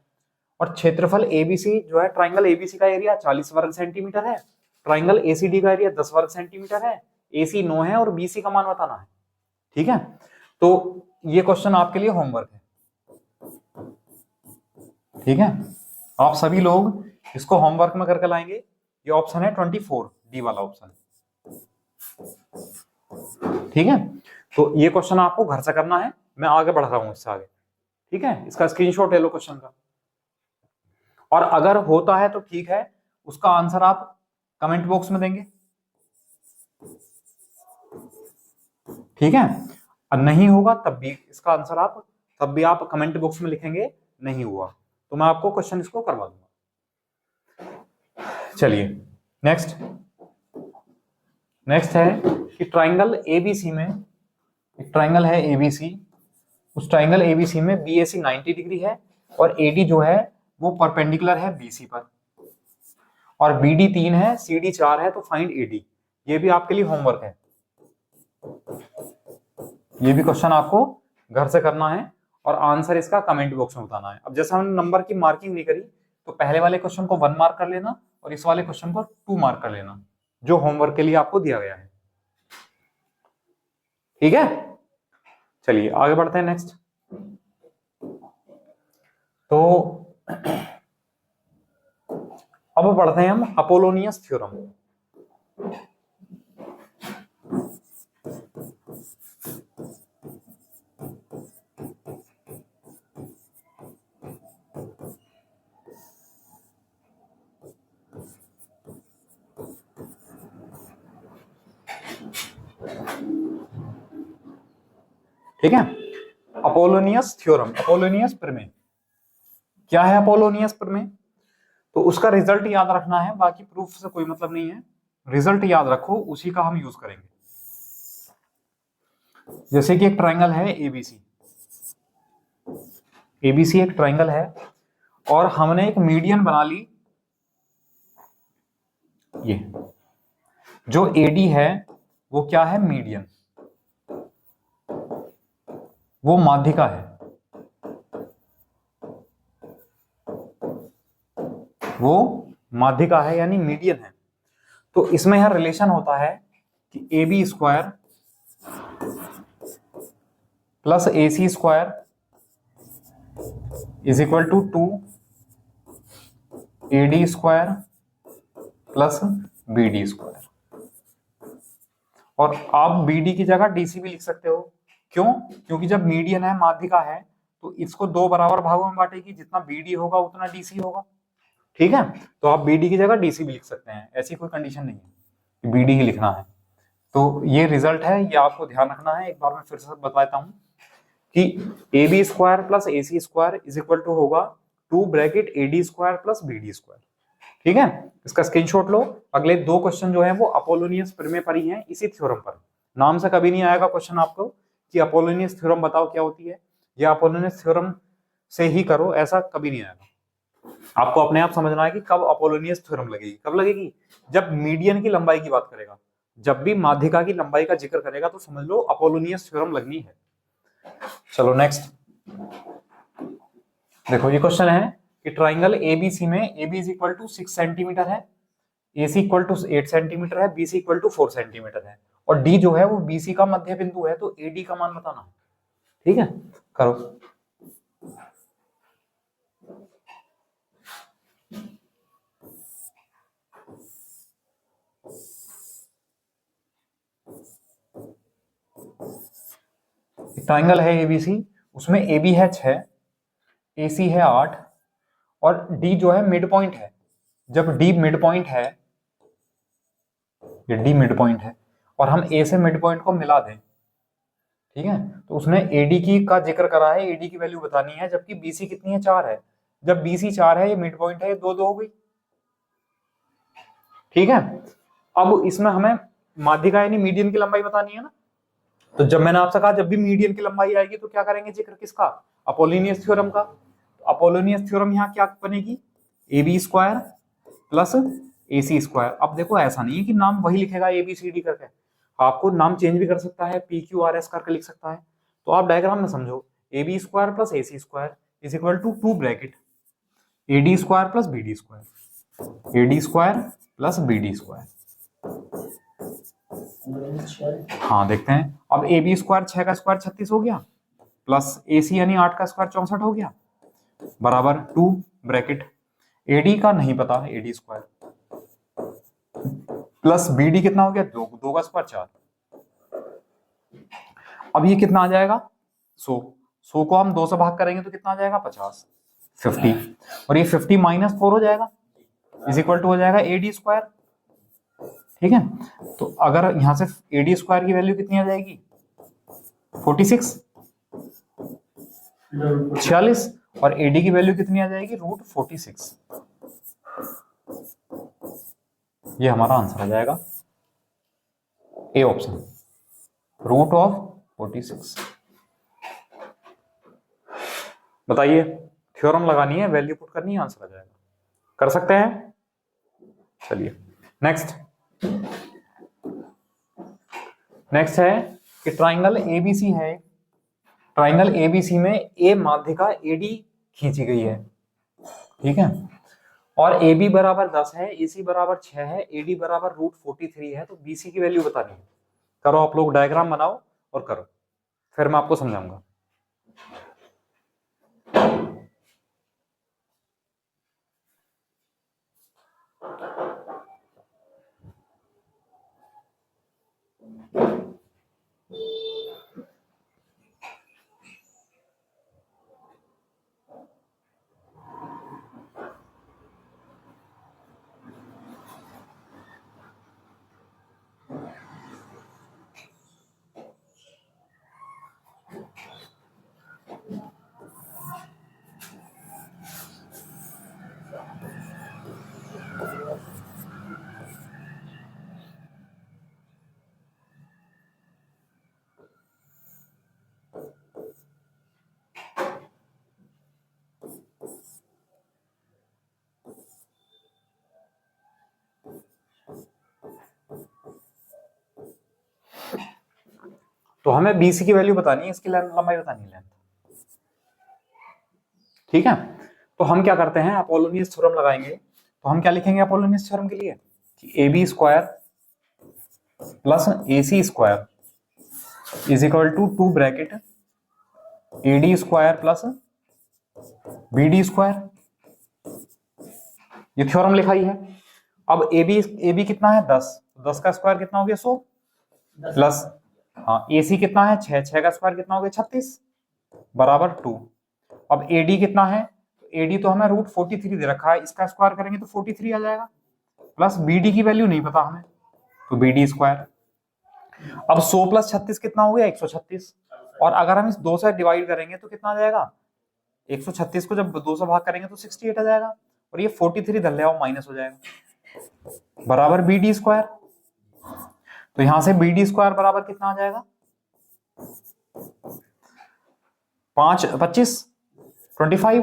और क्षेत्रफल ABC जो है, ट्राइंगल ABC का एरिया 40 वर्ग सेंटीमीटर है, ट्राइंगल ACD का एरिया 10 वर्ग सेंटीमीटर है, AC 9 है और BC का मान बताना है। ठीक है, तो ये क्वेश्चन आपके लिए होमवर्क है। ठीक है, आप सभी लोग इसको होमवर्क में करके लाएंगे, ये ऑप्शन है 24 डी वाला ऑप्शन। ठीक है, तो ये क्वेश्चन आपको घर से करना है, मैं आगे बढ़ रहा हूं इससे आगे। ठीक है, इसका स्क्रीनशॉट ले लो क्वेश्चन का, और अगर होता है तो ठीक है, उसका आंसर आप कमेंट बॉक्स में देंगे। ठीक है, और नहीं होगा तब भी इसका आंसर आप कमेंट बॉक्स में लिखेंगे नहीं हुआ, तो मैं आपको क्वेश्चन इसको करवा दूंगा। चलिए नेक्स्ट है कि ट्राइंगल एबीसी में, एक ट्राइंगल है एबीसी, उस ट्राइंगल एबीसी में बीएसी 90 डिग्री है और एडी जो है वो परपेंडिकुलर है बीसी पर, और बीडी 3 है, सीडी 4 है, तो फाइंड एडी। ये भी आपके लिए होमवर्क है, ये भी क्वेश्चन आपको घर से करना है और आंसर इसका कमेंट बॉक्स में बताना है। अब जैसा हमने नंबर की मार्किंग नहीं करी, तो पहले वाले क्वेश्चन को 1 मार्क कर लेना और इस वाले क्वेश्चन को 2 मार्क कर लेना, जो होमवर्क के लिए आपको दिया गया है। ठीक है, चलिए आगे बढ़ते हैं नेक्स्ट। तो अब पढ़ते हैं हम अपोलोनियस थ्योरम। ठीक है, अपोलोनियस थ्योरम, अपोलोनियस प्रमेय। क्या है अपोलोनियस प्रमेय? तो उसका रिजल्ट याद रखना है, बाकी प्रूफ से कोई मतलब नहीं है, रिजल्ट याद रखो, उसी का हम यूज करेंगे। जैसे कि एक ट्राइंगल है एबीसी, एबीसी एक ट्राइंगल है और हमने एक मीडियन बना ली, ये जो एडी है वो क्या है? मीडियन, वो माध्यिका है, वो माध्यिका है यानी मीडियन है। तो इसमें यह रिलेशन होता है कि A B square plus A C square is equal to 2 A D square plus B D square, और आप बी डी की जगह डीसी भी लिख सकते हो। क्यों? क्योंकि जब मीडियन है, माध्यिका है, तो इसको 2 बराबर भागों में बांटेगी, जितना बीडी होगा उतना डीसी होगा। ठीक है, तो आप बीडी की जगह डीसी भी लिख सकते हैं, ऐसी कोई कंडीशन नहीं है कि बीडी ही लिखना है। तो ये रिजल्ट है, ये आपको ध्यान रखना है। एक बार मैं फिर से बता देता हूं कि A B square plus A C square is equal to होगा 2 bracket A D square plus B D square. ठीक है, इसका स्क्रीनशॉट लो। अगले 2 क्वेश्चन जो है वो अपोलोनियस प्रमेय पर ही हैं, इसी थ्योरम पर। नाम से कभी नहीं आएगा क्वेश्चन आपको कि अपोलोनियस थ्योरम बताओ क्या होती है, या अपोलोनियस थ्योरम से ही करो, ऐसा कभी नहीं आएगा। आपको अपने आप समझना है कि कब अपोलोनियस थ्योरम लगेगी। कब लगेगी? जब मीडियन की लंबाई की बात करेगा, जब भी माध्यिका की लंबाई का जिक्र करेगा तो समझ लो अपोलोनियस थ्योरम लगनी है। चलो नेक्स्ट देखो, ये क्वेश्चन है कि ट्राइंगल एबीसी में AB is equal to 6 centimetre है, AC इक्वल टू 8 सेंटीमीटर है, BC इक्वल टू 4 सेंटीमीटर है, और D जो है वो BC का मध्य बिंदु है, तो AD का मान बताना है। ठीक है, करो। ट्राइंगल है एबीसी, उसमें AB है 6, AC है 8 और D जो है मिड पॉइंट है। जब D मिड पॉइंट है, ये D मिड पॉइंट है और हम A से मिड पॉइंट को मिला दें, ठीक है, तो उसने AD की का जिक्र करा है, AD की वैल्यू बतानी है, जबकि BC कितनी है? 4 है। जब BC 4 है, ये मिड पॉइंट है, ये 2 हो गई। ठीक है, अब इसमें हमें माध्यिका यानी मीडियन की लंबाई बतानी है ना, तो जब मैंने आपसे कहा जब भी मीडियन की लंबाई आएगी तो क्या करेंगे? जिक्र किसका? अपोलोनियस थ्योरम का। तो अपोलोनियस थ्योरम यहाँ क्या बनेगी? A B square plus A C square. अब देखो ऐसा नहीं है कि नाम वही लिखेगा ए बी सी डी करके, आपको नाम चेंज भी कर सकता है, पी क्यू आर एस करके लिख सकता है। तो आप डायग्राम में समझो, A B square plus A C square is equal to 2 bracket A D square plus B D square, A D square plus B D square. हाँ देखते हैं, अब ए बी स्क्वायर 6 का स्क्वायर 36 हो गया, प्लस ए सी यानी 8 का स्क्वायर 64 हो गया, बराबर 2 ब्रैकेट एडी का नहीं पता, एडी स्क्वायर प्लस बीडी कितना हो गया? 2 का स्क्वायर 4। अब ये कितना आ जाएगा? 100 को हम 2 से भाग करेंगे तो कितना आ जाएगा? 50, 50, और ये 50 माइनस 4 हो जाएगा, इज इक्वल टू हो जाएगा एडी स्क्वायर। ठीक है, तो अगर यहां से एडी स्क्वायर की वैल्यू कितनी आ जाएगी? 46, 46, और एडी की वैल्यू कितनी आ जाएगी? √46। ये हमारा आंसर आ जाएगा। A option, root of 46। बताइए, थ्योरम लगानी है, वैल्यू पुट करनी है, आंसर आ जाएगा। कर सकते हैं? चलिए नेक्स्ट। नेक्स्ट है कि ट्राइंगल एबीसी है, ट्राइंगल एबीसी में ए माध्यिका एडी खींची गई है, ठीक है, और ए बी बराबर 10 है, ए सी बराबर 6 है, ए डी बराबर रूट 43 है, तो बी सी की वैल्यू बतानी है। करो आप लोग, डायग्राम बनाओ और करो, फिर मैं आपको समझाऊंगा। तो हमें बीसी की वैल्यू बतानी है, इसकी लंबाई बतानी है, लेंथ, ठीक है। तो हम क्या करते हैं, अपोलोनियस थ्योरम लगाएंगे। तो हम क्या लिखेंगे अपोलोनियस थ्योरम के लिए, कि A B square plus A C square is equal to 2 bracket A D square plus B D square, ये थ्योरम लिखा ही है। अब ए बी कितना है 10, 10 का स्क्वायर कितना हो गया 100, प्लस हाँ ए सी कितना है 6, 6 का स्क्वायर कितना हो गया 36 बराबर 2। अब ए डी कितना है, ए डी तो हमें रूट 43 दे रखा है, इसका स्क्वायर करेंगे तो 43 आ जाएगा, प्लस बी डी की वैल्यू नहीं पता हमें, तो बी डी स्क्वायर। अब 100 प्लस 36 कितना हो गया 136, और अगर हम इस 2 से डिवाइड करेंगे तो कितना आ जाएगा, 136 को जब 2 से भाग करेंगे तो 68 आ जाएगा, और ये 43 धर ले आओ माइनस हो जाएगा, बराबर बी डी स्क्वायर। तो यहां से बी डी स्क्वायर बराबर कितना आ जाएगा, 5 25 25,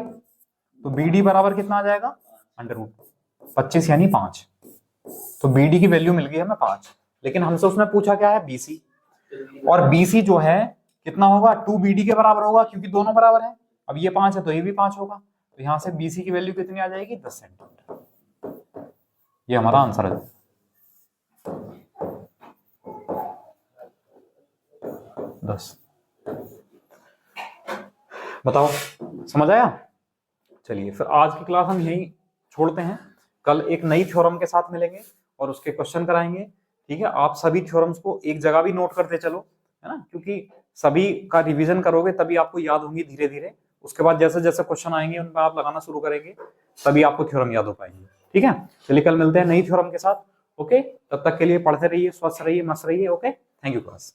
तो बी डी बराबर कितना आ जाएगा अंडर रूट 25 यानी 5। तो बी डी की वैल्यू मिल गई हमें 5, लेकिन हमसे उसने पूछा क्या है बीसी, और बीसी जो है कितना होगा 2 बी डी के बराबर होगा, क्योंकि दोनों बराबर है। अब ये 5 है तो ये भी 5 होगा, तो यहां से बीसी की वैल्यू कितनी आ जाएगी 10 सेंटीमीटर। ये हमारा आंसर है 10। बताओ समझ आया? चलिए फिर आज की क्लास हम यहीं छोड़ते हैं, कल एक नई थ्योरम के साथ मिलेंगे और उसके क्वेश्चन कराएंगे, ठीक है। आप सभी थ्योरम्स को एक जगह भी नोट करते चलो, है ना, क्योंकि सभी का रिवीजन करोगे तभी आपको याद होंगी धीरे धीरे। उसके बाद जैसे जैसे क्वेश्चन आएंगे उन पर आप लगाना शुरू करेंगे, तभी आपको थ्योरम याद हो पाएंगे, ठीक है। चलिए कल मिलते हैं नई थ्योरम के साथ, ओके। तब तक के लिए पढ़ते रहिए, स्वस्थ रहिए, मस्त रहिए, ओके। Thank you class.